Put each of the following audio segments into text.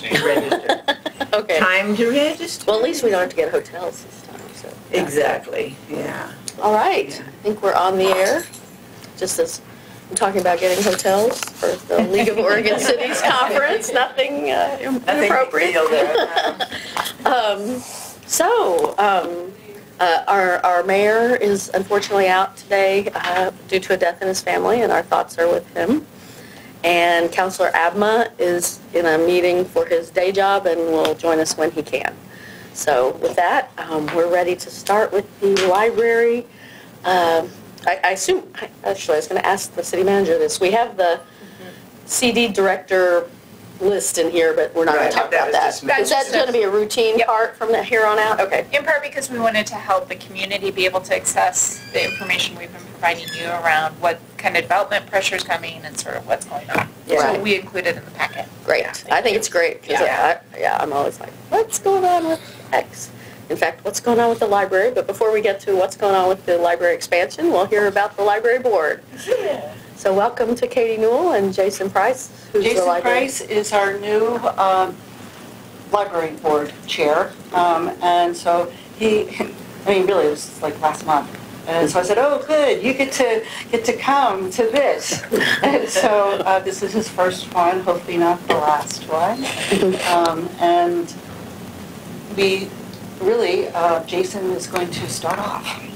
Register. Okay. Time to register. Well, at least we don't have to get hotels this time, so. Exactly, yeah. All right, I think we're on the air. Just as I'm talking about getting hotels for the League of Oregon Cities Conference, nothing inappropriate. Our mayor is unfortunately out today due to a death in his family, and our thoughts are with him. And Councilor Abma is in a meeting for his day job and will join us when he can. So with that, we're ready to start with the library. I assume, actually, I was going to ask the city manager this. We have the CD director list in here, but we're not going to talk about that. Is that going to be a routine part from here on out? Okay. In part because we wanted to help the community be able to access the information we've been providing you around what kind of development pressure is coming and sort of what's going on. Yeah. So we included in the packet. Great. Yeah, I think it's great because I'm always like, what's going on with X? In fact, what's going on with the library? But before we get to what's going on with the library expansion, we'll hear about the library board. Yeah. So welcome to Katie Newell and Jason Price, who's the library. Jason Price is our new library board chair, and so really it was like last month. And so I said, oh, good, you get to come to this. And so this is his first one, hopefully not the last one. And we really, Jason is going to start off.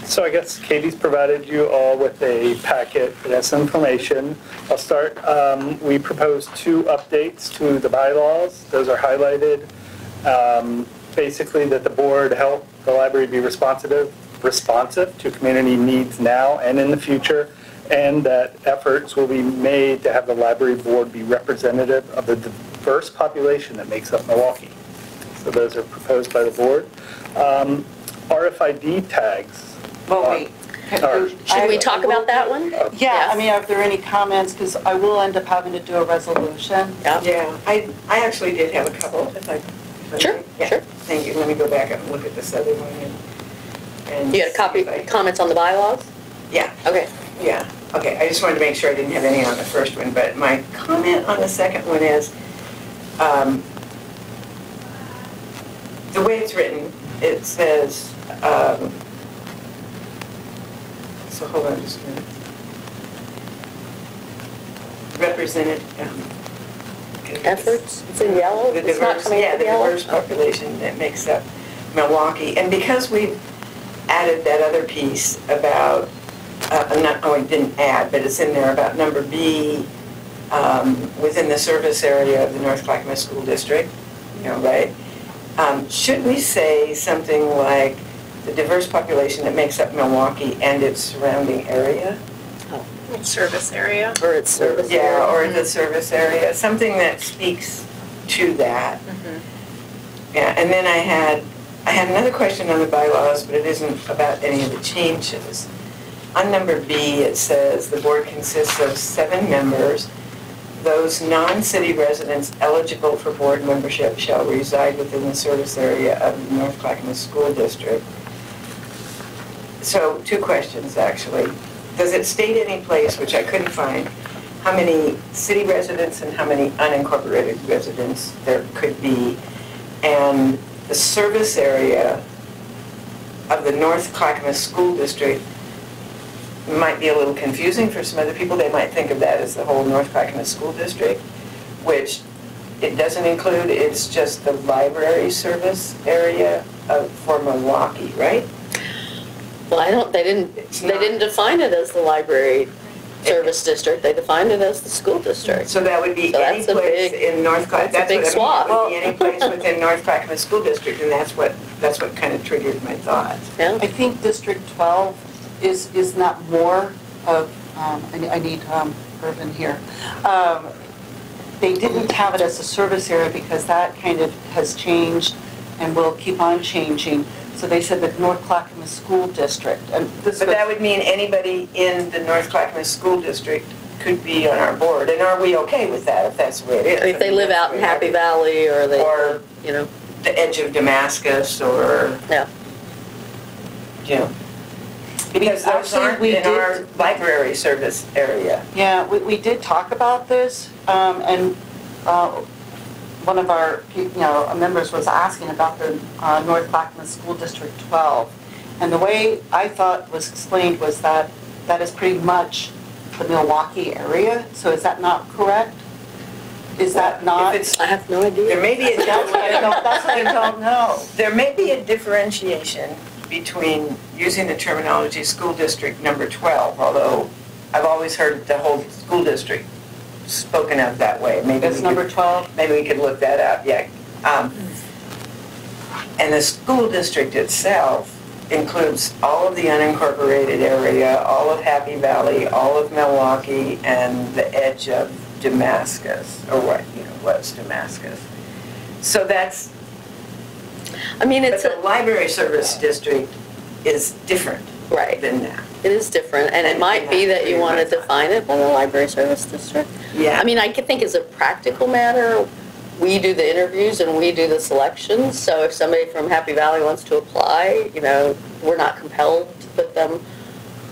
So I guess Katie's provided you all with a packet that has some information. I'll start. We proposed 2 updates to the bylaws. Those are highlighted. Basically that the board help the library be responsive to community needs now and in the future, and that efforts will be made to have the library board be representative of the diverse population that makes up Milwaukee. So those are proposed by the board. RFID tags. Well, wait. Should we talk about that one? Yeah, yes. I mean, are there any comments? Because I will end up having to do a resolution. Yeah, I actually did have a couple. Sure. Thank you. Let me go back up and look at this other one. And you got a copy comments on the bylaws? Yeah. Okay. Yeah. Okay. I just wanted to make sure I didn't have any on the first one, but my comment on the second one is the way it's written. It says. So hold on just a minute. Represented efforts. It's in yellow. The diverse population that makes up Milwaukee, and because we've added that other piece about we didn't add, but it's in there about number B within the service area of the North Clackamas School District. Right? Should we say something like the diverse population that makes up Milwaukee and its surrounding area? Its service area. Or its service area. Yeah, or the service area. Something that speaks to that. Mm-hmm. Yeah, and then I had another question on the bylaws, but it isn't about any of the changes. On number B, it says the board consists of 7 members. Those non-city residents eligible for board membership shall reside within the service area of the North Clackamas School District. So 2 questions, actually. Does it state any place, which I couldn't find, how many city residents and how many unincorporated residents there could be? And the service area of the North Clackamas School District might be a little confusing for some other people. They might think of that as the whole North Clackamas School District, which it doesn't include. It's just the library service area for Milwaukee, right? Well, they didn't define it as the library service district. They defined it as the school district. So that would be any place in North Clackamas. That's a big swath. That would be any place within North Clackamas School District, and that's what kind of triggered my thoughts. Yeah. I think District 12 is not more of. I need Irvin here. They didn't have it as a service area because that kind of has changed and will keep on changing. So they said the North Clackamas School District. But that would mean anybody in the North Clackamas School District could be on our board. And are we okay with that if that's the way it is? If they live out in Happy Valley or the edge of Damascus or, because those aren't in our library service area. Yeah, we did talk about this, and one of our, members was asking about the North Clackamas School District 12. And the way I thought was explained was that that is pretty much the Milwaukee area. So is that not correct? Is that not? If it's, I have no idea. there may be a That's what I don't know. There may be a differentiation between using the terminology school district number 12, although I've always heard the whole school district spoken of that way. Maybe That's number 12? Maybe we could look that up, yeah. And the school district itself includes all of the unincorporated area, all of Happy Valley, all of Milwaukee, and the edge of Damascus, or what, was Damascus. So that's, I mean, but it's, the library service district is different right, than that. it is different, and it And might be that you want to that's fine. define it by the library service district. Yeah. I mean, I could think as a practical matter, we do the interviews and we do the selections, so if somebody from Happy Valley wants to apply, we're not compelled to put them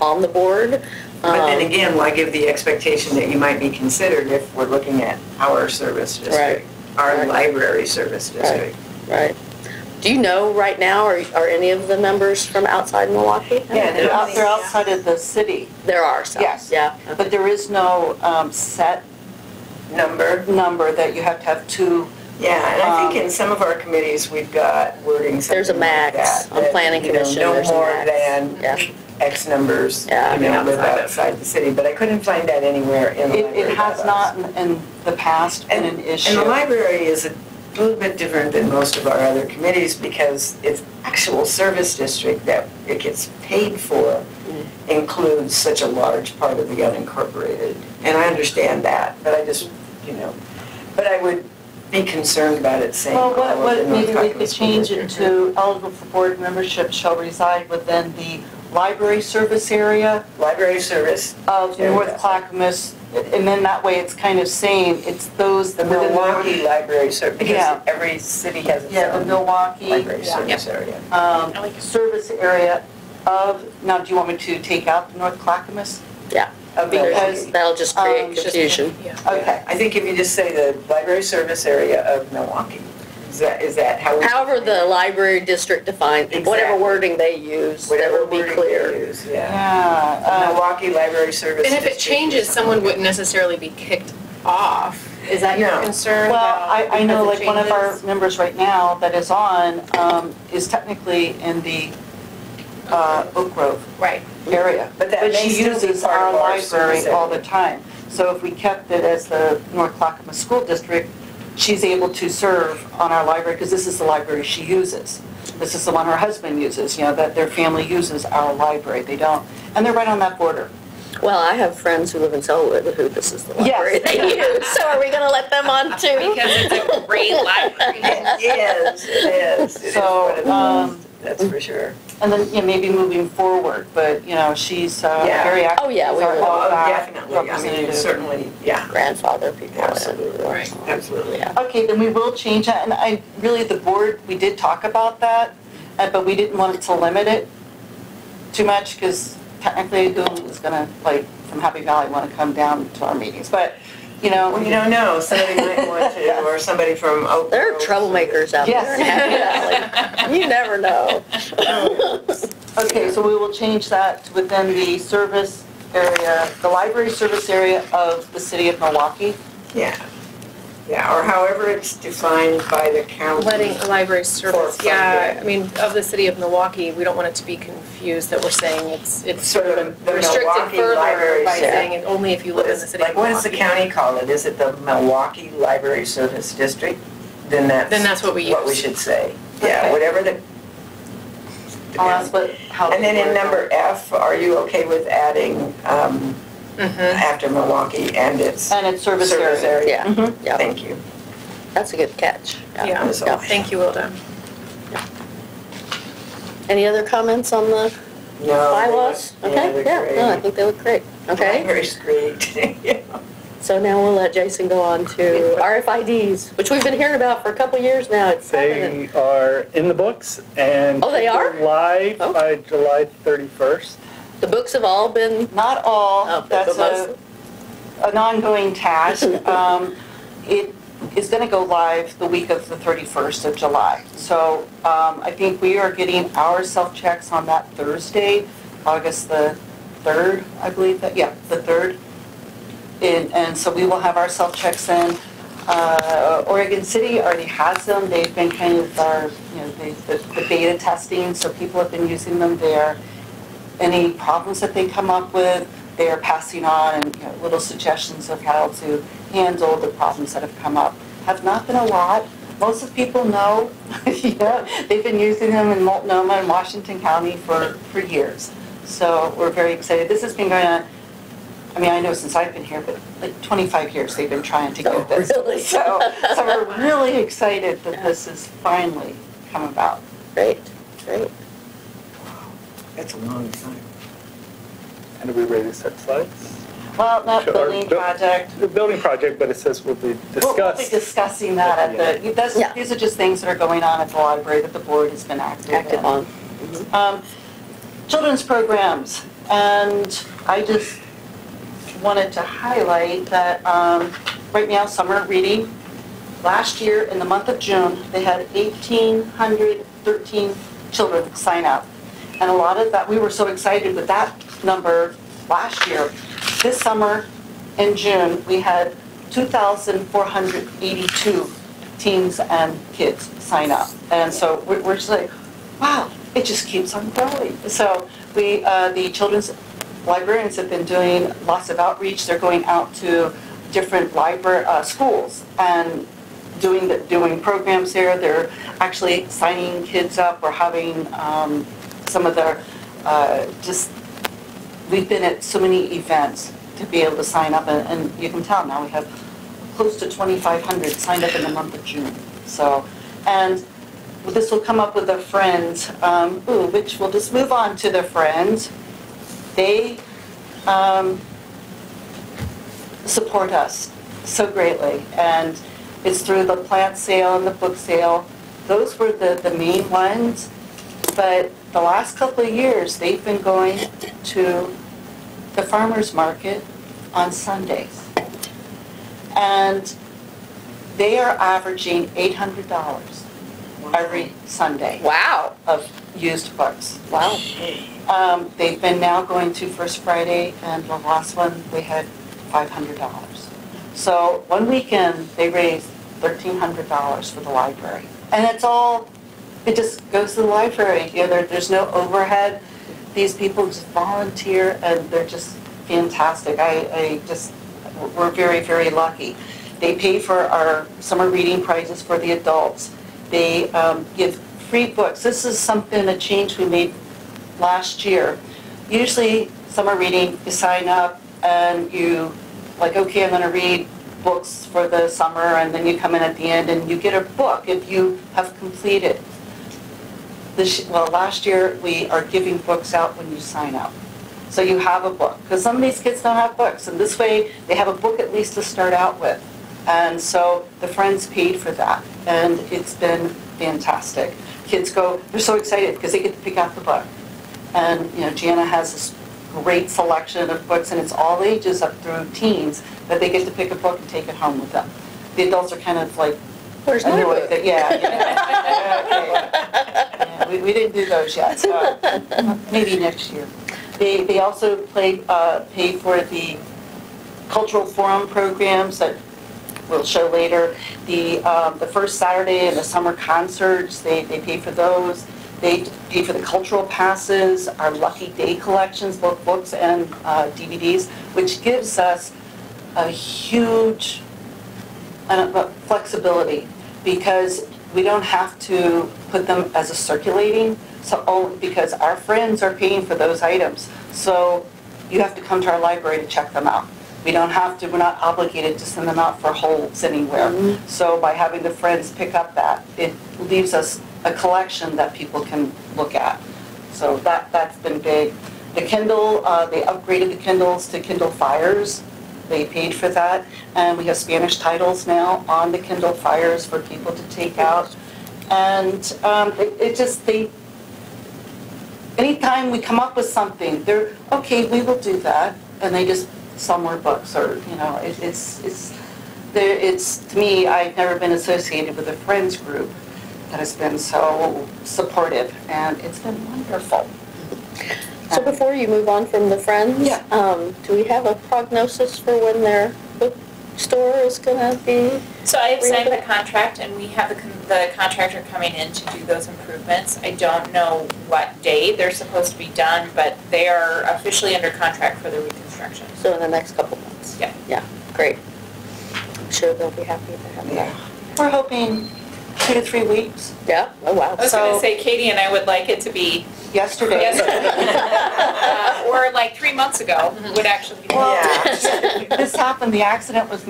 on the board. But then again, why give the expectation that you might be considered if we're looking at our service district, our Right. library service district? Right. Do you know right now, are any of the members from outside Milwaukee? Yeah, They're outside of the city, There are some, Yes. yeah. but there is no set number that you have to have two. Yeah, and I think in some of our committees, we've got wording There's a something like max. that, On that, planning commission, no there's a more max. than Yeah. X numbers, Yeah. live outside the city, but I couldn't find that anywhere in the library. It has bylaws. not in the past been an issue. And the library is a little bit different than most of our other committees because its actual service district that it gets paid for includes such a large part of the unincorporated. And I understand that, but I just, but I would be concerned about it saying. Well, all of what the North maybe we Clackamas could School change it District. to eligible for board membership shall reside within the library service area Library service. of Yeah. North Clackamas, and then that way it's kind of saying it's those The that within Milwaukee Library Service, because Yeah. every city has its Yeah, the own Milwaukee library service area. service area of, now do you want me to take out the North Clackamas? Yeah. Of Because- Milwaukee. That'll just create Um, confusion. Okay. I think if you just say the library service area of Milwaukee, is that how we? However the library district defines, whatever Exactly. wording they use, that Whatever will be wording clear. they use, yeah. Yeah. Milwaukee Library Service. And if it District changes, is- someone wouldn't necessarily be kicked off. Is that your No. concern? Well, about I know because like it one of our changes? members right now that is on is technically in the Oak Grove Right. area. But that may she still be uses part our of our library service all the area. time. So if we kept it as the North Clackamas School District, she's able to serve on our library because this is the library she uses. This is the one her husband uses, that their family uses our library. They don't, and they're right on that border. Well, I have friends who live in Selwood who this is the library Yes. they use, so are we gonna let them on too? Because it's a great library. It is. It is So, one of those, that's for sure. And then, maybe moving forward, but, she's Yeah. very active. Oh, yeah, She's we our will. Oh, outback definitely, I mean, representative. certainly, yeah, Grandfather people. absolutely, Right. absolutely. Yeah. Okay, then we will change that, and the board, we did talk about that, but we didn't want it to limit it too much, because technically, who is gonna, from Happy Valley, want to come down to our meetings, but, Well, you don't know, somebody might want to, or somebody from Oak There are Grove. troublemakers out Yes. there in Happy Valley. You never know. okay, so we will change that to within the service area, the library service area of the city of Milwaukee. Yeah, yeah, or however it's defined by the county. Letting a library service, For yeah, funding. I mean, of the city of Milwaukee, we don't want it to be confused that we're saying it's Sort of been the restricted Milwaukee further library by service. saying it only if you live in the city of Like, what does the Milwaukee. county call it? Is it the Milwaukee Library Service District? Then that's what we what we use. should say. Yeah, Okay. whatever the. I'll ask how. And then in number F, are you okay with adding Mhm. after Milwaukee and its And its service area. Yeah, Mhm. yeah, Thank you. that's a good catch. Yeah, That's all. thank you, Wilda. Any other comments on the No. bylaws? they look- Okay, they're yeah, great. no, I think they look great. Okay, Library's great. Yeah. so now we'll let Jason go on to RFIDs, which we've been hearing about for a couple years now. It's happening. They are in the books and. Oh, they are? Live Oh. by July 31st. The books have all been, Not all, Oh, that's but most- an ongoing task. is going to go live the week of the 31st of July. So I think we are getting our self-checks on that Thursday, August the 3rd, I believe that, yeah, the 3rd. And so we will have our self-checks in. Oregon City already has them. They've been kind of our, the beta testing, so people have been using them there. Any problems that they come up with, they are passing on, and little suggestions of how to handle the problems that have come up. Have not been a lot. Most of the people know, they've been using them in Multnomah and Washington County for years. So we're very excited. This has been going on, I know since I've been here, but like 25 years they've been trying to get this. Really? So we're really excited that this has finally come about. Great, great. That's a long time. And are we ready to set slides? Well, not Sure. building project. The building project, but it says will be We'll be discussed. discussing that at the, Yeah. these are just things that are going on at the library that the board has been active in. on. Children's programs, and I just wanted to highlight that right now, summer reading, last year in the month of June, they had 1,813 children sign up. And a lot of that, we were so excited with that number last year. This summer in June, we had 2,482 teens and kids sign up. And so we're just like, wow, it just keeps on growing. So the children's librarians have been doing lots of outreach. They're going out to different schools and doing programs there. They're actually signing kids up or having some of their we've been at so many events to be able to sign up, and you can tell now we have close to 2,500 signed up in the month of June. So, and this will come up with a friend, which we'll just move on to the friend. They support us so greatly, and it's through the plant sale and the book sale. Those were the main ones, but the last couple of years, they've been going to the farmer's market on Sundays. And they are averaging $800 every Sunday Wow. of used books. Wow. They've been now going to First Friday, and the last one, they had $500. So one weekend, they raised $1,300 for the library. And it just goes to the library. There's no overhead. These people just volunteer, and they're just fantastic. We're very, very lucky. They pay for our summer reading prizes for the adults. They give free books. This is a change we made last year. Usually, summer reading, you sign up and you, okay, I'm going to read books for the summer, and then you come in at the end and you get a book if you have completed. Last year, we are giving books out when you sign up. So you have a book, because some of these kids don't have books, and this way they have a book at least to start out with. And so the friends paid for that, and it's been fantastic. Kids they're so excited because they get to pick out the book. And, Gianna has this great selection of books, and it's all ages up through teens, that they get to pick a book and take it home with them. The adults are kind of like, Where's my book? okay. Yeah, we didn't do those yet, so maybe next year. They also pay for the cultural forum programs that we'll show later. The first Saturday and the summer concerts, they pay for those. They pay for the cultural passes, our Lucky Day collections, both books and DVDs, which gives us a huge flexibility, because we don't have to put them as a circulating, because our friends are paying for those items. So you have to come to our library to check them out. We're not obligated to send them out for holds anywhere. Mm-hmm. So by having the friends pick up that, it leaves us a collection that people can look at. So that's been big. The Kindle, they upgraded the Kindles to Kindle Fires. They paid for that. And we have Spanish titles now on the Kindle Fires for people to take out. And anytime we come up with something, they're, okay, we will do that. And they just sell more books, or, it's, to me, I've never been associated with a friends group that has been so supportive, and it's been wonderful. So before you move on from the Friends, Yeah. Do we have a prognosis for when their bookstore is going to be? So I have signed the Really? contract, and we have the contractor coming in to do those improvements. I don't know what day they're supposed to be done, but they are officially under contract for the reconstruction. So in the next couple months? Yeah. Yeah, great. I'm sure they'll be happy to have that. We're hoping 2 to 3 weeks. Yeah, oh wow. I was going So- to say, Katie and I would like it to be Yesterday. or like 3 months ago would actually be. Well, Yeah. this happened, the accident was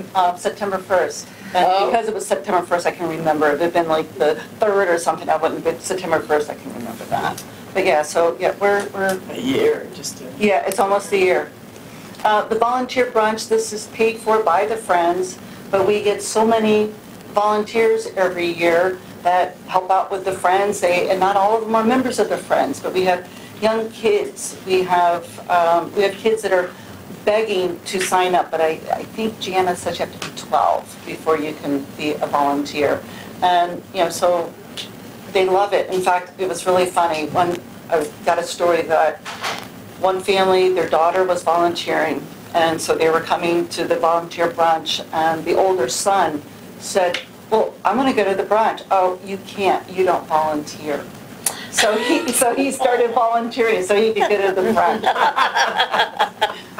September 1st. And Oh. because it was September 1st, I can remember. If it had been like the 3rd or something, I wouldn't, but September 1st, I can remember that. But yeah, so, yeah, we're A year, just to. yeah, it's almost a year. The volunteer brunch, this is paid for by the Friends, but we get so many volunteers every year that help out with the Friends. And not all of them are members of the Friends, but we have young kids. We have kids that are begging to sign up, but I think Jana said you have to be 12 before you can be a volunteer. And, so they love it. In fact, it was really funny. I got a story that one family, their daughter was volunteering, and so they were coming to the volunteer brunch, and the older son said, well, I'm going to go to the brunch. Oh, you can't. You don't volunteer. So he started volunteering so he could go to the brunch.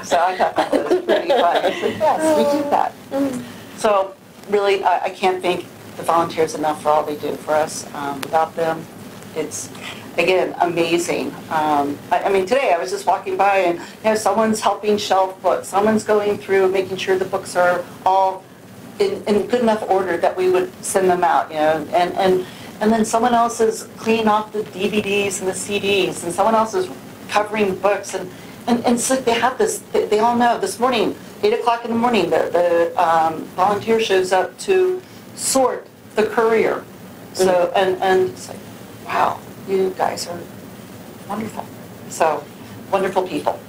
So I thought that was pretty funny. I said, yes, we do that. So really, I can't thank the volunteers enough for all they do for us. Without them, it's, again, amazing. I mean, today I was just walking by and, someone's helping shelf books. Someone's going through, making sure the books are all in good enough order that we would send them out, and then someone else is cleaning off the DVDs and the CDs, and someone else is covering books, and so they have this, they all know. This morning, 8 o'clock in the morning, the volunteer shows up to sort the courier. So, and it's like, wow, you guys are wonderful. So, wonderful people.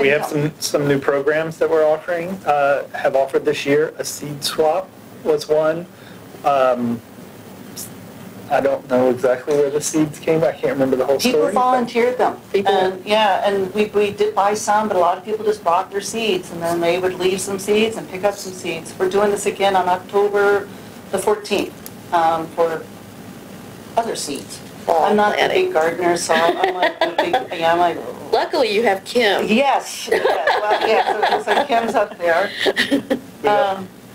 We have some new programs that we're offering, have offered this year. A seed swap was one. I don't know exactly where the seeds came. I can't remember the whole story. People volunteered them. People- And we did buy some, but a lot of people just brought their seeds, and then they would leave some seeds and pick up some seeds. We're doing this again on October the 14th for other seeds. Fall I'm not the planting. big gardener, so I'm like the big, I'm like, Luckily, you have Kim. yes, well, yeah, so Kim's up there.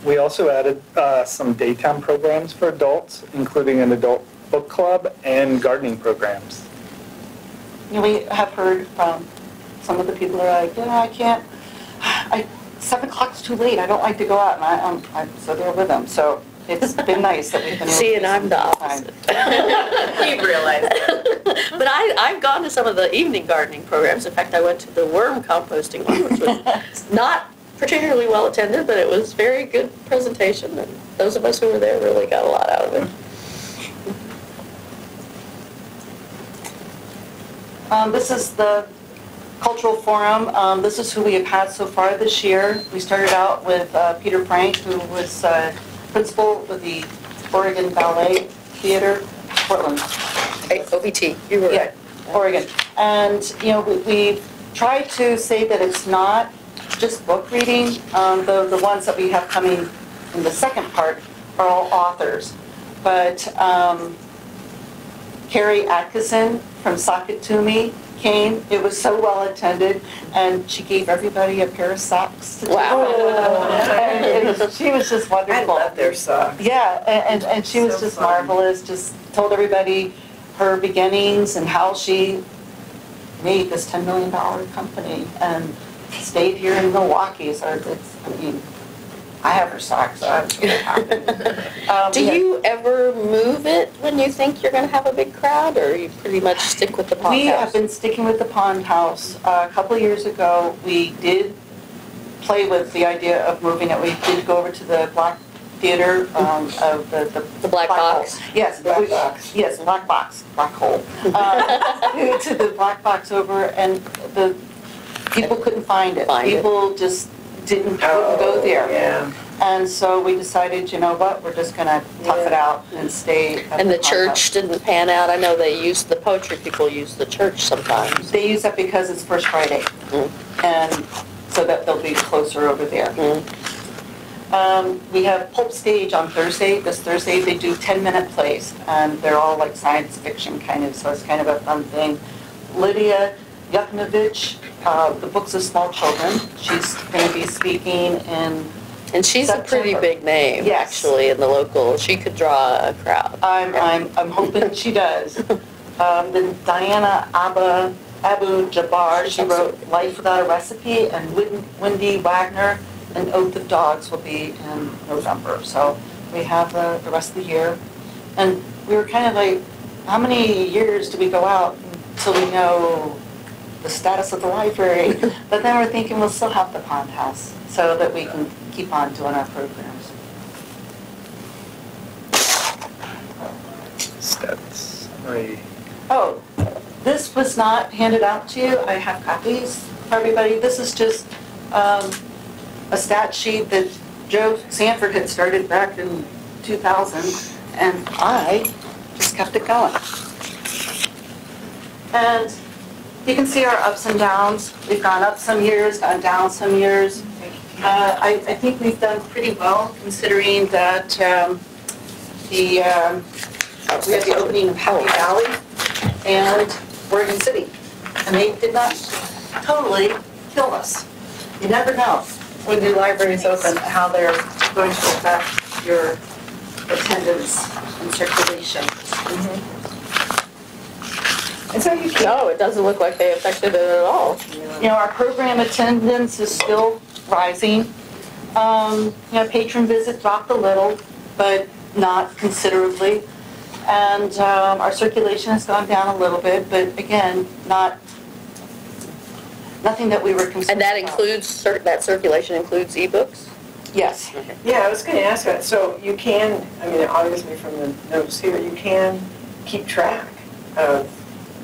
We also added some daytime programs for adults, including an adult book club and gardening programs. We have heard from some of the people that are like, I can't, 7 o'clock's too late, I don't like to go out, and so they're with them, so it's been nice that we can. See, and I'm the opposite. We realize that. But I've gone to some of the evening gardening programs. In fact, I went to the worm composting one, which was not particularly well attended, but it was very good presentation, and those of us who were there really got a lot out of it. This is the Cultural Forum. This is who we have had so far this year. We started out with Peter Frank, who was principal with the Oregon Ballet Theater, Portland. Hey, OBT, you were Yeah, right. Oregon. And, we try to say that it's not just book reading. The ones that we have coming in the second part are all authors. But Carrie Atkinson from Sakatumi came. It was so well attended, and she gave everybody a pair of socks. Wow. And she was just wonderful. I love their socks. Yeah, and she was So just fun. marvelous, just told everybody her beginnings and how she made this $10 million company and stayed here in Milwaukee. So I have her socks, so I was really happy. Do you ever move it when you think you're going to have a big crowd, or you pretty much stick with the pond We house? have been sticking with the pond house. A couple of years ago, we did play with the idea of moving it. We did go over to the Black theater, of The black box? hole. Yes. Black box. Yes, black box, black hole. To the black box over, and the people couldn't find it. People just wouldn't go there. Yeah. And so we decided, you know what, we're just gonna tough it out and stay at And the courthouse. church didn't pan out. I know they used, the poetry people use the church sometimes. They use that because it's First Friday, and so that they'll be closer over there. We have Pulp Stage on Thursday. This Thursday, they do 10-minute plays, and they're all like science fiction kind of, so it's kind of a fun thing. Lydia Yuknovich, The Books of Small Children, she's going to be speaking in And she's a pretty September. big name, Yes. actually, in the local. She could draw a crowd. I'm hoping she does. Then Diana Abu Jabbar, she wrote Life Without a Recipe, and Wendy Wagner, An Oath of Dogs will be in November. So we have the rest of the year. And we were kind of like, how many years do we go out until we know the status of the library? But then we're thinking we'll still have the Pond House so that we can keep on doing our programs. Stats. Summary. Oh, this was not handed out to you. I have copies for everybody. This is just a stat sheet that Joe Sanford had started back in 2000, and I just kept it going. And you can see our ups and downs. We've gone up some years, gone down some years. I think we've done pretty well considering that we had the opening of Happy Valley and Oregon City, and they did not totally kill us. You never know when new libraries open how they're going to affect your attendance and circulation. And so you No, it doesn't look like they affected it at all. You know, our program attendance is still rising. You know, patron visit dropped a little, but not considerably. And our circulation has gone down a little bit, but again, nothing that we were concerned And that about. includes, that circulation includes ebooks? Yes. Yeah, I was going to ask that. So you can, I mean, obviously from the notes here, you can keep track of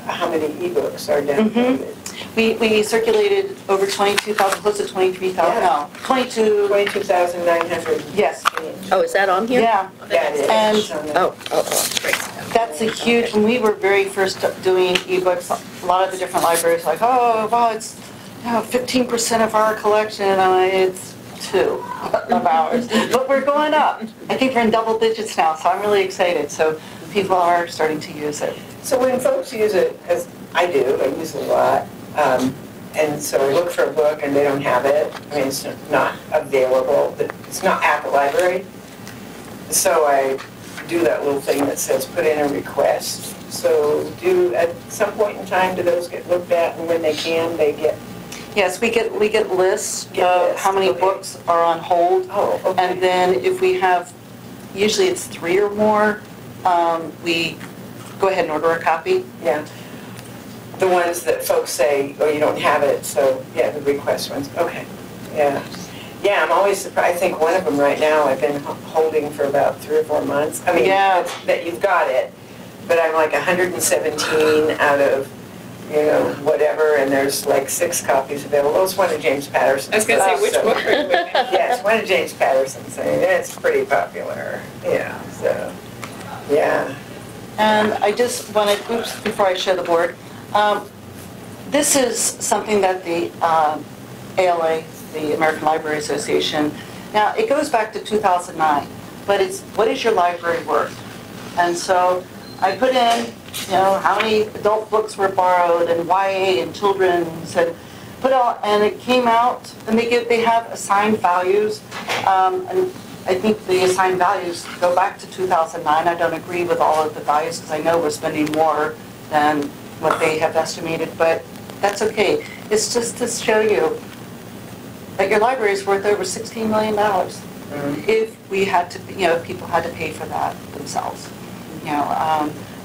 how many ebooks are downloaded. We circulated over 22,000, close to 23,000, no, 22,900. Yes. Oh, is that on here? Yeah. Yeah, it is. And- It's on the- Oh. That's a huge, when we were very first doing ebooks, a lot of the different libraries were like, oh, well, it's 15% of our collection. I'm like, it's 2 of ours. But we're going up. I think we're in double digits now, so I'm really excited. So people are starting to use it. So when folks use it, as I do, I use it a lot, and so I look for a book and they don't have it, I mean, it's not available, it's not at the library, so I do that little thing that says put in a request. So at some point in time, do those get looked at, and when they can, they get? Yes, we get lists Get of lists, how many okay. books are on hold. Oh, okay. And then if we have, usually it's 3 or more, we go ahead and order a copy. Yeah. The ones that folks say, oh, you don't have it, so, yeah, the request ones, okay, yeah. Yeah, I'm always surprised, I think one of them right now I've been holding for about 3 or 4 months. I mean, Yeah. that you've got it, but I'm like 117 out of, whatever, and there's like 6 copies available. It's one of James Patterson's. I was gonna say, which books, so- book are you looking at? Yeah, it's one of James Patterson's, and it's pretty popular, yeah, so, yeah. And I just wanted, before I show the board, this is something that the ALA, the American Library Association, now it goes back to 2009, but it's what is your library worth? And so I put in, how many adult books were borrowed and YA and children's and and it came out, and they have assigned values, and I think the assigned values go back to 2009. I don't agree with all of the values because I know we're spending more than what they have estimated, but that's okay. It's just to show you that your library is worth over $16 million if we had to, people had to pay for that themselves.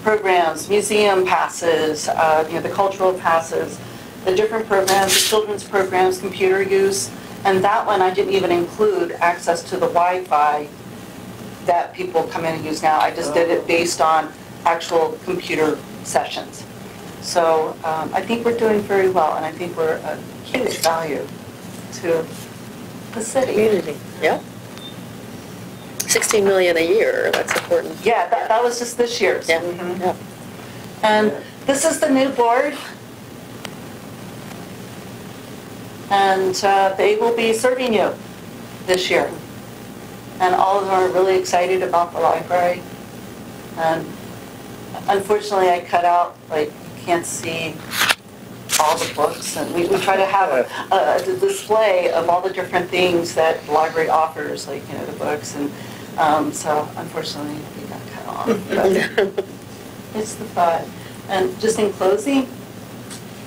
Programs, museum passes, the cultural passes, the different programs, the children's programs, computer use, and that one I didn't even include access to the Wi-Fi that people come in and use now. I just did it based on actual computer sessions. So I think we're doing very well, and I think we're a huge value to the city. Community, yeah. 16 million a year, that's important. Yeah, that was just this year's. Yeah, Mhm. yeah. And this is the new board. And they will be serving you this year. And all of them are really excited about the library. And unfortunately, I cut out, like, you can't see all the books. And we try to have a display of all the different things that the library offers, like, you know, the books. And so unfortunately, we got cut off. But it's the thought. And just in closing,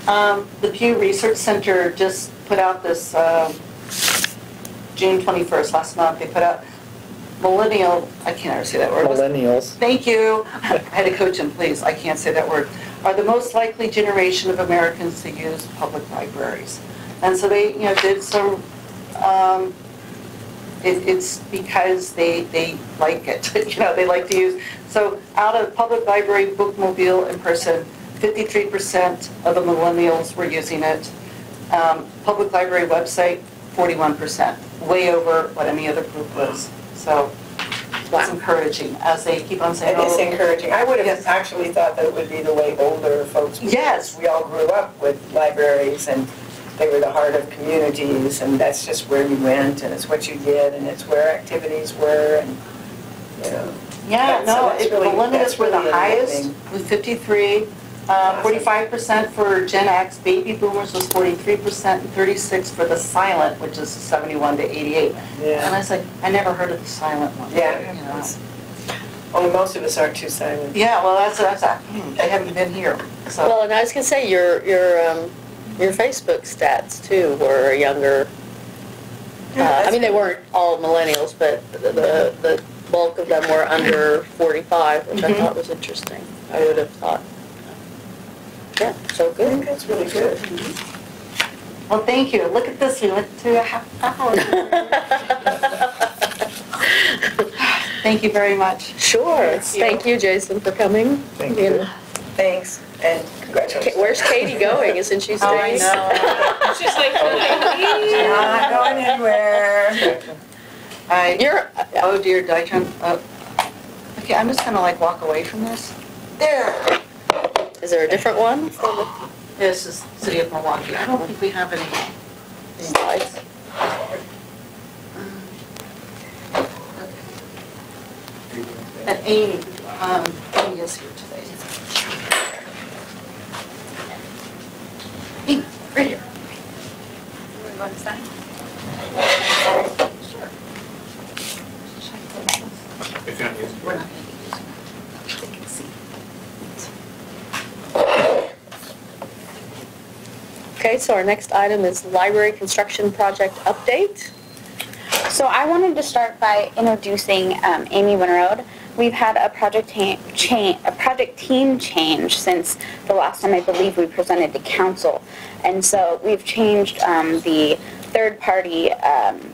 the Pew Research Center just put out this June 21st, last month, they put out millennial, I can't ever say that word. Millennials. Thank you. I had to coach him, please. I can't say that word. Are the most likely generation of Americans to use public libraries. And so they, you know, did some, it's because they like it. You know, they like to use. So out of public library, bookmobile, in person, 53% of the millennials were using it. Public library website, 41%, way over what any other group was. So it's encouraging as they keep on saying. It is encouraging. I would have Yes. actually thought that it would be the way older folks would. Yes. We all grew up with libraries, and they were the heart of communities, and that's just where you went, and it's what you did, and it's where activities were, and, you know. Yeah, no, That's really- millennials that's were the really highest amazing. with 53. 45% for Gen X, baby boomers was 43%, and 36 for the silent, which is 71 to 88. Yeah. And I was like, I never heard of the silent one. Yeah. You know. Only most of us aren't too silent. Yeah, well, that's they haven't been here, so. Well, and I was gonna say, your Facebook stats too were younger. I mean, they weren't all millennials, but the bulk of them were under 45, which I thought was interesting. I would have thought. Yeah, so I think good. that's really good. Well, thank you. Look at this, we went to a half hour. Thank you very much. Sure. Thank you, Jason, for coming. Thank you. Thanks, and congratulations. Where's Katie going? Isn't she Oh, I staying? know. It's just like, Not going anywhere. Oh dear, did I turn, okay, I'm just gonna like walk away from this. There. Is there a different one? This is City of Milwaukee. I don't think we have any Slides. And Amy is here today. Amy, right here. If you're not using it. We're not going to be using it. They can see. Okay, so our next item is library construction project update. So I wanted to start by introducing Amy Winroad. We've had a project team change since the last time I believe we presented to council. And so we've changed the third-party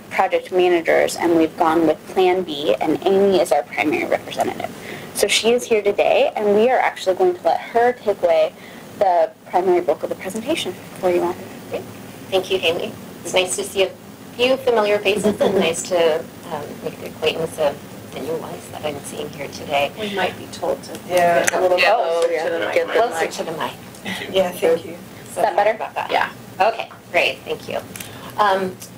project managers, and we've gone with Plan B, and Amy is our primary representative. So she is here today, and we are actually going to let her take away the primary bulk of the presentation for you all. Thank you, Haley. It's nice to see a few familiar faces and nice to make the acquaintance of the new ones that I'm seeing here today. We might be told to Yeah. get a little closer yeah. to the mic. Get the Closer mic. to the mic. Yeah, thank you. Is that better? About that? Yeah. Okay, great, thank you.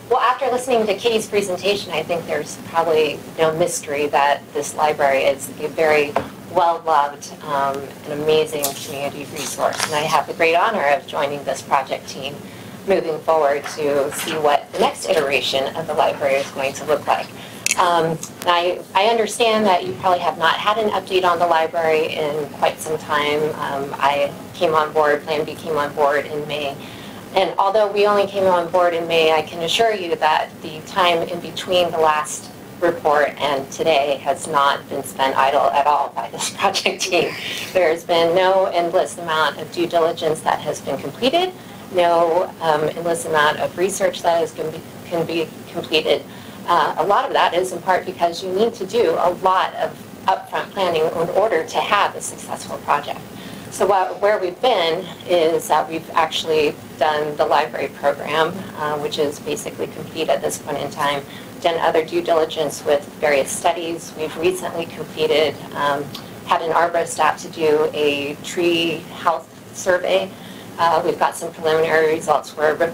Well, after listening to Katie's presentation, I think there's probably no mystery that this library is a very well-loved, an amazing community resource. And I have the great honor of joining this project team moving forward to see what the next iteration of the library is going to look like. I understand that you probably have not had an update on the library in quite some time. I came on board, Plan B came on board in May. And although we only came on board in May, I can assure you that the time in between the last report and today has not been spent idle at all by this project team. There's been no endless amount of due diligence that has been completed, no endless amount of research that can be completed. A lot of that is in part because you need to do a lot of upfront planning in order to have a successful project. So where we've been is that we've actually done the library program, which is basically complete at this point in time, done other due diligence with various studies. We've recently completed, had an arborist out to do a tree health survey. We've got some preliminary results. We're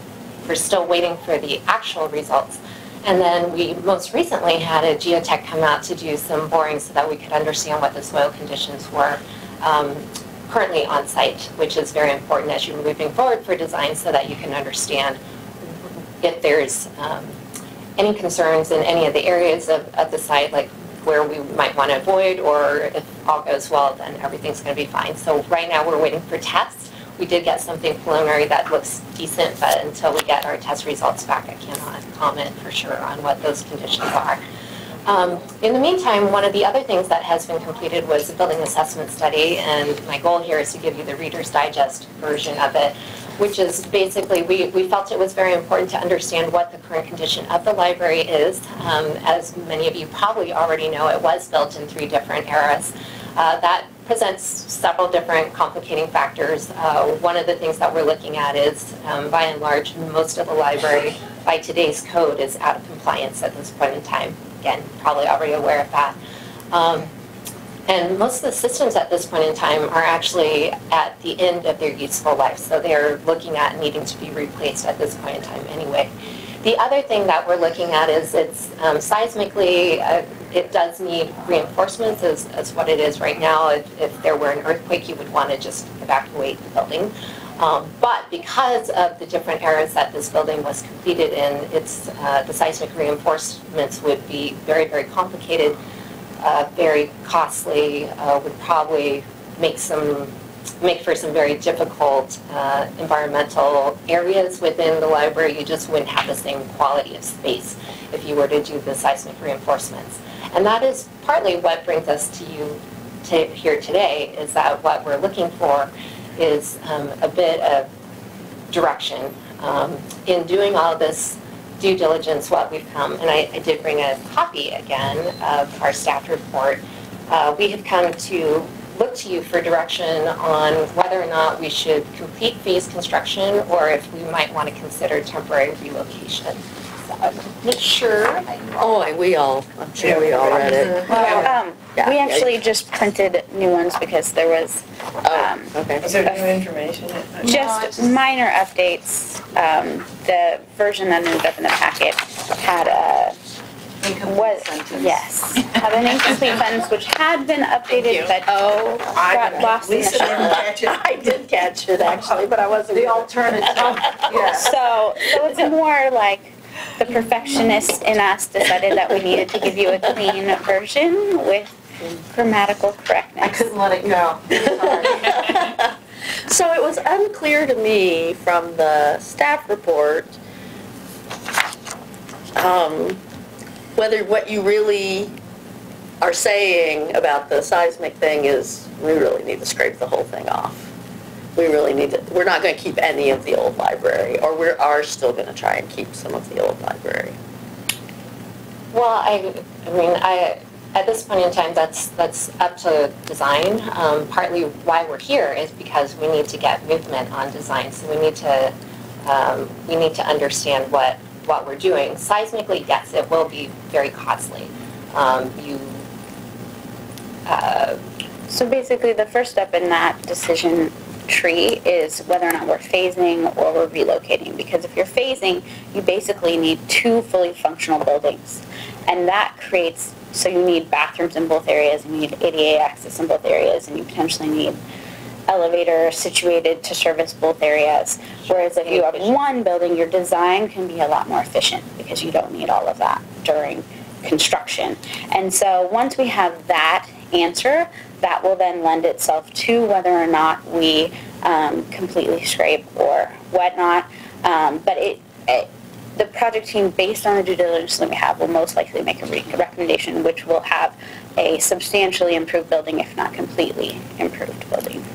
still waiting for the actual results. And then we most recently had a geotech come out to do some boring so that we could understand what the soil conditions were currently on site, which is very important as you're moving forward for design so that you can understand if there's any concerns in any of the areas of the site, like where we might want to avoid, or if all goes well, then everything's going to be fine. So right now we're waiting for tests. We did get something preliminary that looks decent, but until we get our test results back, I cannot comment for sure on what those conditions are. In the meantime, one of the other things that has been completed was a building assessment study, and my goal here is to give you the Reader's Digest version of it, which is basically, we felt it was very important to understand what the current condition of the library is. As many of you probably already know, it was built in 3 different eras. That presents several different complicating factors. One of the things that we're looking at is, by and large, most of the library, by today's code, is out of compliance at this point in time. Again, probably already aware of that. And most of the systems at this point in time are actually at the end of their useful life, so they're looking at needing to be replaced at this point in time anyway. The other thing that we're looking at is it's seismically, it does need reinforcements as what it is right now. If there were an earthquake, you would want to just evacuate the building. But because of the different eras that this building was completed in, the seismic reinforcements would be very, very complicated, very costly, would probably make for some very difficult environmental areas within the library. You just wouldn't have the same quality of space if you were to do the seismic reinforcements. And that is partly what brings us to you here today, is that what we're looking for is a bit of direction. In doing all this due diligence, what we've come, and I did bring a copy again of our staff report, we have come to look to you for direction on whether or not we should complete phase construction or if we might want to consider temporary relocation. So I'm not sure. I'm sure we all read it. Well, Yeah. we actually just printed new ones because there was Okay. Is there new information? just minor updates. The version that ended up in the packet had a had an incomplete sentence which had been updated but got lost in the Lisa didn't catch it. I did catch it actually, but I wasn't. The alternative, yeah. So it's more like the perfectionist in us decided that we needed to give you a clean version with grammatical correctness. I couldn't let it go. Sorry. So it was unclear to me from the staff report whether what you really are saying about the seismic thing is we really need to scrape the whole thing off. We're not going to keep any of the old library, or we are still going to try and keep some of the old library. Well, at this point in time, that's up to design. Partly why we're here is because we need to get movement on design, so we need to understand what we're doing. Seismically, yes, it will be very costly. So basically the first step in that decision tree is whether or not we're phasing or we're relocating, because if you're phasing, you basically need 2 fully functional buildings, and that creates, so you need bathrooms in both areas, and you need ADA access in both areas, and you potentially need elevator situated to service both areas. Whereas if you have one building, your design can be a lot more efficient because you don't need all of that during construction. And so once we have that answer, that will then lend itself to whether or not we completely scrape or whatnot. But the project team, based on the due diligence that we have, will most likely make a recommendation which will have a substantially improved building, if not completely improved building.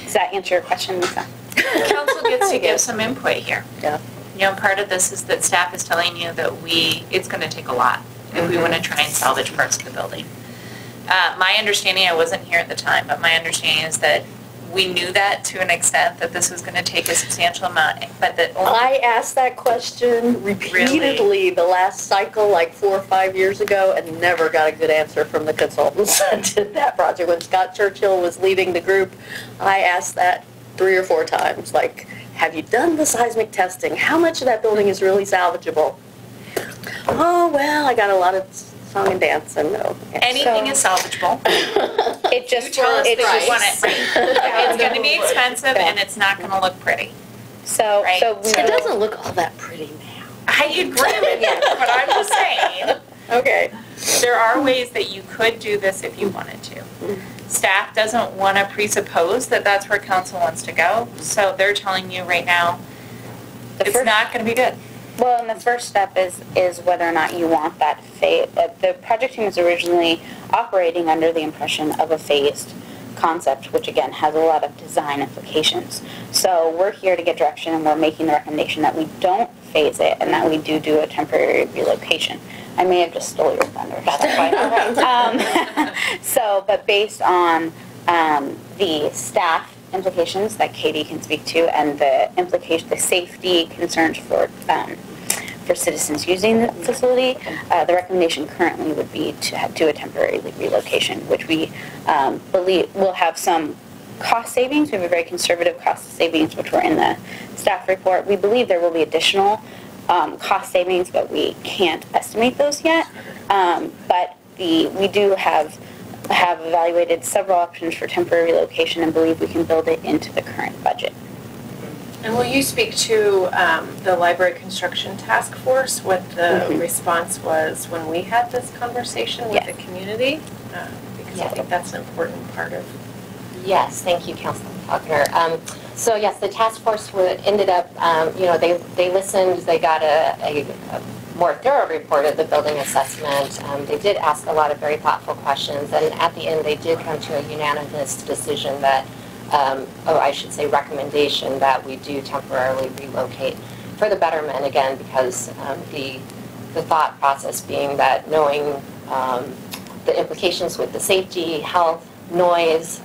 Does that answer your question, Lisa? Council gets to give some input here. Yeah. part of this is that staff is telling you that it's going to take a lot if we want to try and salvage parts of the building. My understanding, I wasn't here at the time, but my understanding is that we knew that to an extent, that this was going to take a substantial amount, but that I asked that question repeatedly the last cycle, like 4 or 5 years ago, and never got a good answer from the consultants that did that project. When Scott Churchill was leading the group, I asked that 3 or 4 times, like, have you done the seismic testing? How much of that building is really salvageable? Oh, well, I got a lot of song and dance and no. anything is salvageable. It just, You tell us it that you just, want it, right? It's going to be expensive and it's not going to look pretty. so, Right. so. It doesn't look all that pretty now. I agree with you, but I'm just saying, Okay. there are ways that you could do this if you wanted to. Staff doesn't want to presuppose that that's where council wants to go, so they're telling you right now, it's not going to be good. Well, and the first step is whether or not you want that phase. The project team was originally operating under the impression of a phased concept, which again has a lot of design implications. So we're here to get direction, and we're making the recommendation that we don't phase it and that we do a temporary relocation. I may have just stole your thunder. That's fine. So, but based on the staff implications that Katie can speak to, and the safety concerns for citizens using the facility, the recommendation currently would be to do a temporary relocation, which we believe will have some cost savings. We have a very conservative cost savings, which were in the staff report. We believe there will be additional cost savings, but we can't estimate those yet. But we do have evaluated several options for temporary relocation and believe we can build it into the current budget. And will you speak to the library construction task force, what the response was when we had this conversation with the community? Because I think that's an important part of. Yes, thank you, Councilman Faulkner. So yes, the task force ended up, they listened, they got a more thorough report of the building assessment. They did ask a lot of very thoughtful questions, and at the end they did come to a unanimous decision that, recommendation that we do temporarily relocate for the betterment, again, because the thought process being that knowing the implications with the safety, health, noise,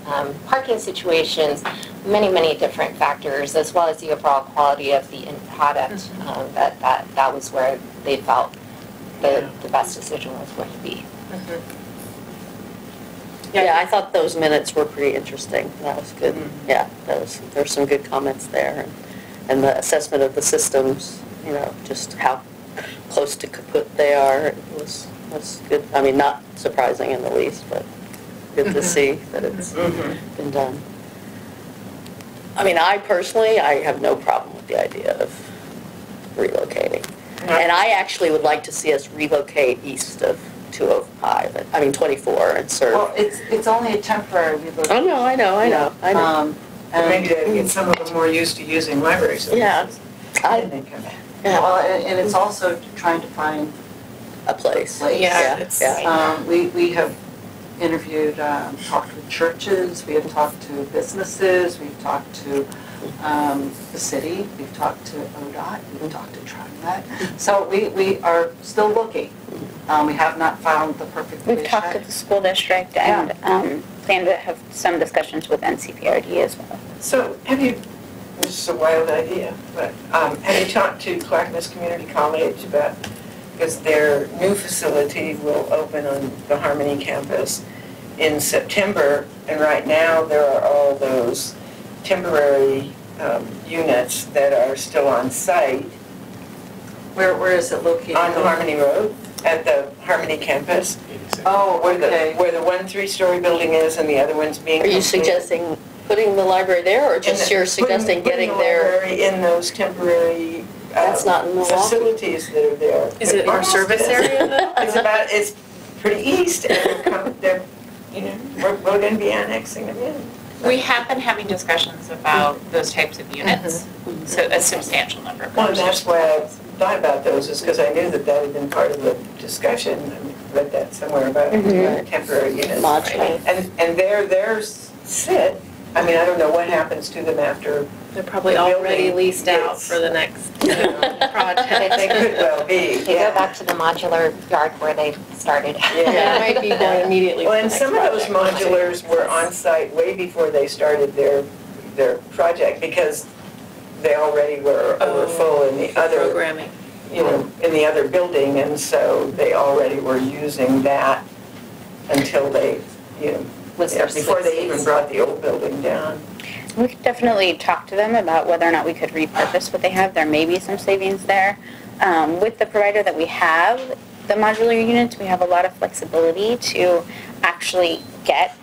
parking situations, many different factors, as well as the overall quality of the end product, that was where they felt the best decision was going to be. Yeah, I thought those minutes were pretty interesting. That was good. Yeah, there's some good comments there. And the assessment of the systems, just how close to kaput they are, was good. I mean, not surprising in the least, but good to see that it's been done. I mean, I have no problem with the idea of relocating. And I actually would like to see us relocate east of 24 and serve. Well, it's only a temporary relocation. Oh, no, I know. And maybe to get some of them more used to using library services. Yeah. And then come back. Well, and it's also trying to find A place. Yeah. We have interviewed, talked with churches, we have talked to businesses, we've talked to the city, we've talked to ODOT, we've talked to TriMet. So we are still looking. We have not found the perfect We've place talked to yet. the school district and plan to have some discussions with NCPRD as well. So this is a wild idea, but have you talked to Clackamas Community College about, because their new facility will open on the Harmony campus in September, and right now there are all those temporary units that are still on site. Where is it located? On Harmony Road, at the Harmony campus. Oh, okay. Where the 1 3-story building is and the other one's being Are you completed. suggesting putting the library there, or just you're suggesting getting there? Putting the library in those temporary That's not in Milwaukee. facilities that are there. Is it our service area though? It's pretty east, and we're going to be annexing them in. We have been having discussions about those types of units, so a substantial number of Well, and conversations. that's why I thought about those, is because I knew that had been part of the discussion. I read that somewhere about temporary units. Modular. And there sit. I mean, I don't know what happens to them after They're probably already building leased out is- for the next They project. could well be, They go yeah. back to the modular yard where they started. Yeah, it might be going immediately Well, for and the next some of those project. modulars were on site way before they started their project because they already were full in the other, Programming. in the other building, and so they already were using that until they, Was their before they even space. brought the old building down. We could definitely talk to them about whether or not we could repurpose what they have. There may be some savings there. With the provider that we have, the modular units, we have a lot of flexibility to actually get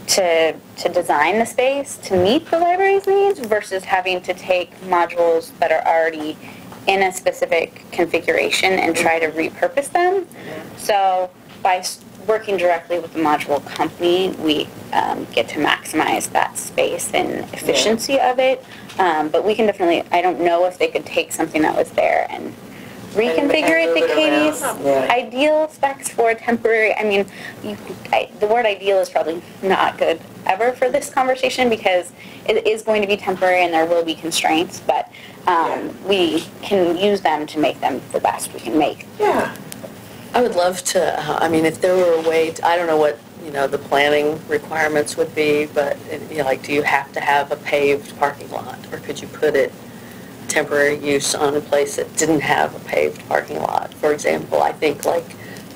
to design the space to meet the library's needs versus having to take modules that are already in a specific configuration and try to repurpose them. So by working directly with the module company, we get to maximize that space and efficiency of it. But we can definitely, I don't know if they could take something that was there and reconfigure it move to it Katie's around. Yeah. ideal specs for a temporary, I mean, the word ideal is probably not good ever for this conversation because it is going to be temporary and there will be constraints, but we can use them to make them the best we can make. Yeah. I would love to, I mean, if there were a way, I don't know what, the planning requirements would be, but, like, do you have to have a paved parking lot? Or could you put it temporary use on a place that didn't have a paved parking lot? For example, I think, like,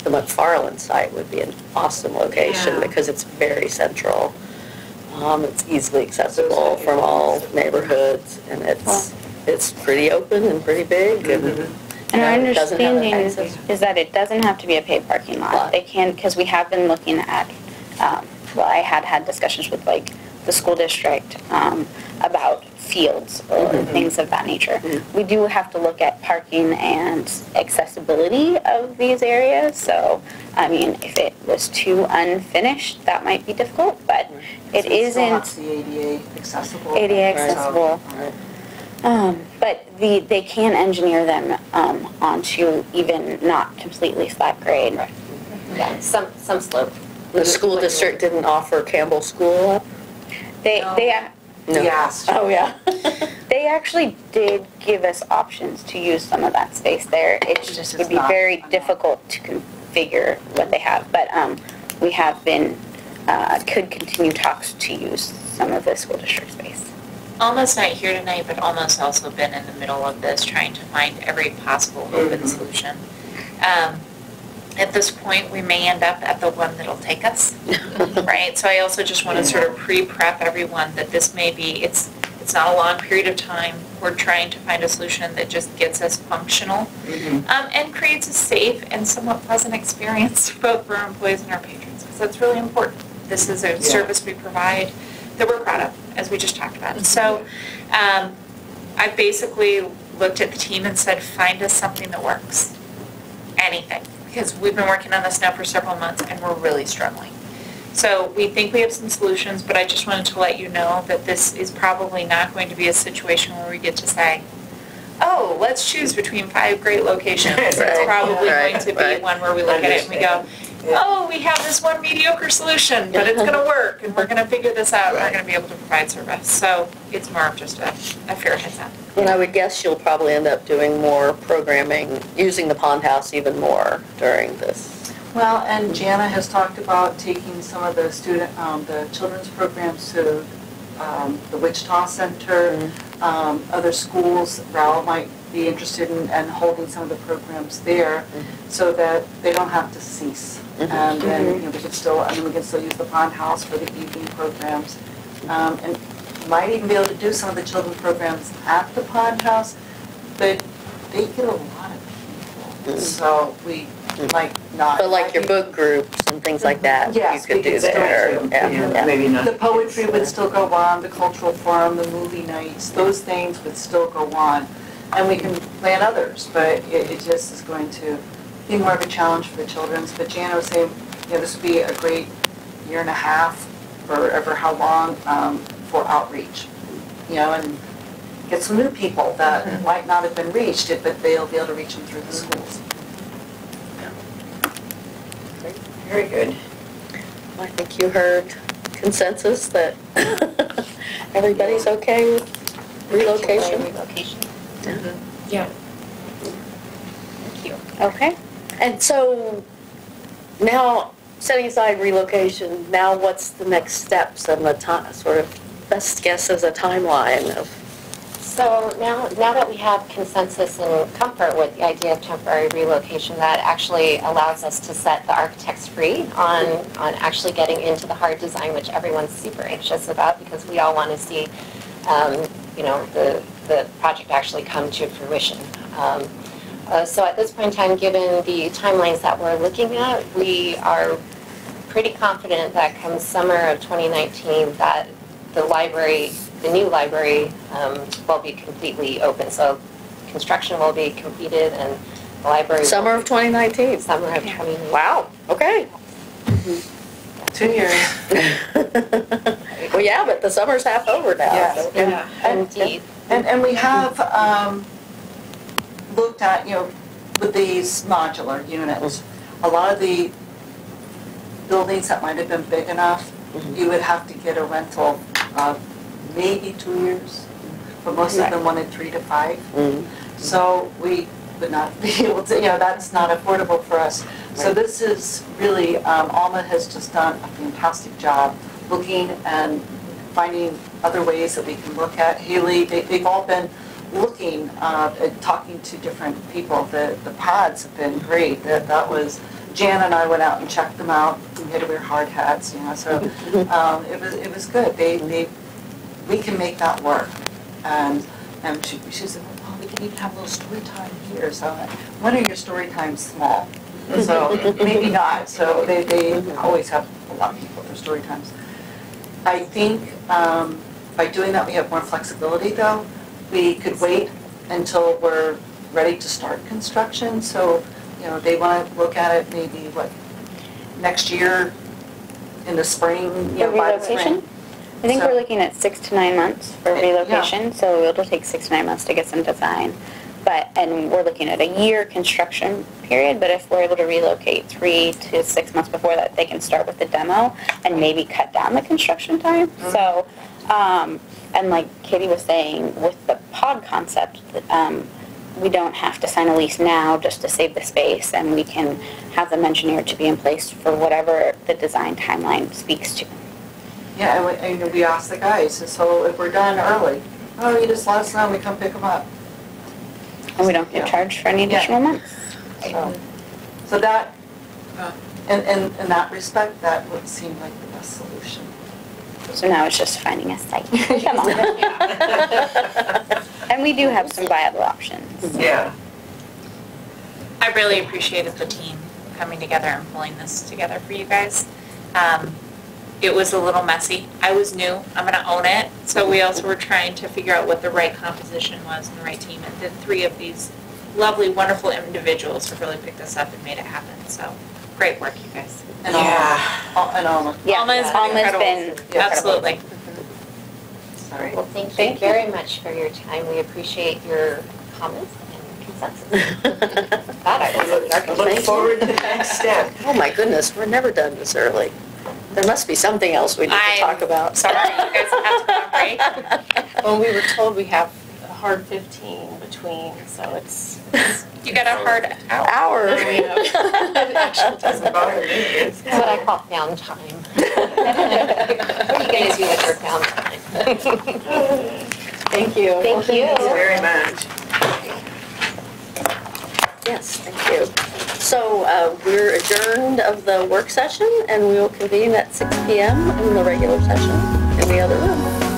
the McFarland site would be an awesome location Yeah. because it's very central. It's easily accessible from all neighborhoods, and it's pretty open and pretty big, and And our it doesn't have understanding access. is that it doesn't have to be a paid parking lot. They can, because we have been looking at, I had discussions with like the school district about fields or things of that nature. We do have to look at parking and accessibility of these areas. So, I mean, if it was too unfinished, that might be difficult, but it isn't the ADA accessible. ADA accessible. But they can engineer them onto even not completely flat grade. Yeah, some slope. The school district didn't offer Campbell School? They No. Yes. Oh, yeah. they actually did give us options to use some of that space there. It just would be not very enough. difficult to configure what they have. But we have been could continue talks to use some of the school district space. Almost not here tonight, but almost also been in the middle of this, trying to find every possible open solution. At this point, we may end up at the one that'll take us, right? So I also just want to sort of pre-prep everyone that this may be, it's not a long period of time. We're trying to find a solution that just gets us functional and creates a safe and somewhat pleasant experience both for our employees and our patrons, because that's really important. This is a service we provide that we're proud of, as we just talked about. So I basically looked at the team and said, find us something that works. Anything. Because we've been working on this now for several months and we're really struggling. So we think we have some solutions, but I just wanted to let you know that this is probably not going to be a situation where we get to say, oh, let's choose between 5 great locations. It's probably going to be one where we look at it and we go, oh, we have this one mediocre solution, but it's going to work and we're going to figure this out and we're going to be able to provide service. So it's more of just a fair heads up. And I would guess you'll probably end up doing more programming, using the Pond House even more during this. Well, and Jana has talked about taking some of the the children's programs to the Wichita Center, other schools. Raoul might be interested in holding some of the programs there so that they don't have to cease. And then, we can still, we can still use the Pond House for the evening programs. And might even be able to do some of the children's programs at the Pond House, but they get a lot of people. So we might not. But like your book groups and things like that, Yes, you could we do could still there. do. Yeah. Maybe not. The poetry would still go on, the cultural forum, the movie nights, those things would still go on. And we can plan others, but it just is going to be more of a challenge for the children's. But Jana was saying, this would be a great year and a half, or ever how long, for outreach. And get some new people that might not have been reached, but they'll be able to reach them through the schools. Very good. I think you heard consensus that everybody's okay with relocation. Relocation. Yeah. Thank you. Okay. And so now, setting aside relocation, now what's the next steps and the time, sort of best guess as a timeline of? So now that we have consensus and comfort with the idea of temporary relocation, that actually allows us to set the architects free on actually getting into the hard design, which everyone's super anxious about because we all want to see, the project actually come to fruition. So at this point in time, given the timelines that we're looking at, we are pretty confident that come summer of 2019 that the new library will be completely open. So construction will be completed and the library. Summer of 2019. Summer of 2019. Wow, okay. 2 years. Well, yeah, but the summer's half over now. Yes. so- Indeed. And we have looked at, with these modular units, a lot of the buildings that might have been big enough, you would have to get a rental of maybe 2 years, but most of them wanted 3 to 5. Mhm. So we would not be able to, that's not affordable for us. So this is really, Alma has just done a fantastic job looking and finding other ways that we can look at. Haley, they've all been looking at talking to different people. The pods have been great. That was, Jan and I went out and checked them out. We had to wear hard hats, so it was good. We can make that work. And she said, oh, we can even have a little story time here. So when are your story times small? So maybe not. So they always have a lot of people at their story times. I think by doing that we have more flexibility though. We could wait until we're ready to start construction. So, they want to look at it maybe, next year in the spring, For by the relocation? spring. I think So- we're looking at 6 to 9 months for Yeah. relocation, so it'll take 6 to 9 months to get some design. And we're looking at a year construction period, but if we're able to relocate 3 to 6 months before that, they can start with the demo and maybe cut down the construction time. So, and like Katie was saying, with the pod concept, we don't have to sign a lease now just to save the space, and we can have them engineered to be in place for whatever the design timeline speaks to. Yeah, and we asked the guys, so if we're done early, you just let us know and we come pick them up. And we don't get charged for any additional months. So that, in that respect, that would seem like the best solution. So now it's just finding a site. Come on. And we do have some viable options. Yeah. I really appreciated the team coming together and pulling this together for you guys. It was a little messy. I was new. I'm going to own it. So we also were trying to figure out what the right composition was and the right team. And the 3 of these lovely, wonderful individuals have really picked this up and made it happen. So great work, you guys. And Yeah. and Alma. Yeah, Alma's Alma's been incredible. Absolutely. Sorry. Well, thank you very much for your time. We appreciate your comments and consensus. That I will I look forward to the next step. Oh my goodness, we're never done this early. There must be something else we need to talk about. Sorry, you guys have to go on break. Well, we were told we have a hard 15 between, so it's. You got a hard hour. Hour. It actually Doesn't bother me. It's what I call downtime. What are you going to do with your downtime? Thank you. Thank you. Thank you very much. Yes, thank you. So we're adjourned of the work session, and we will convene at 6 p.m. in the regular session in the other room.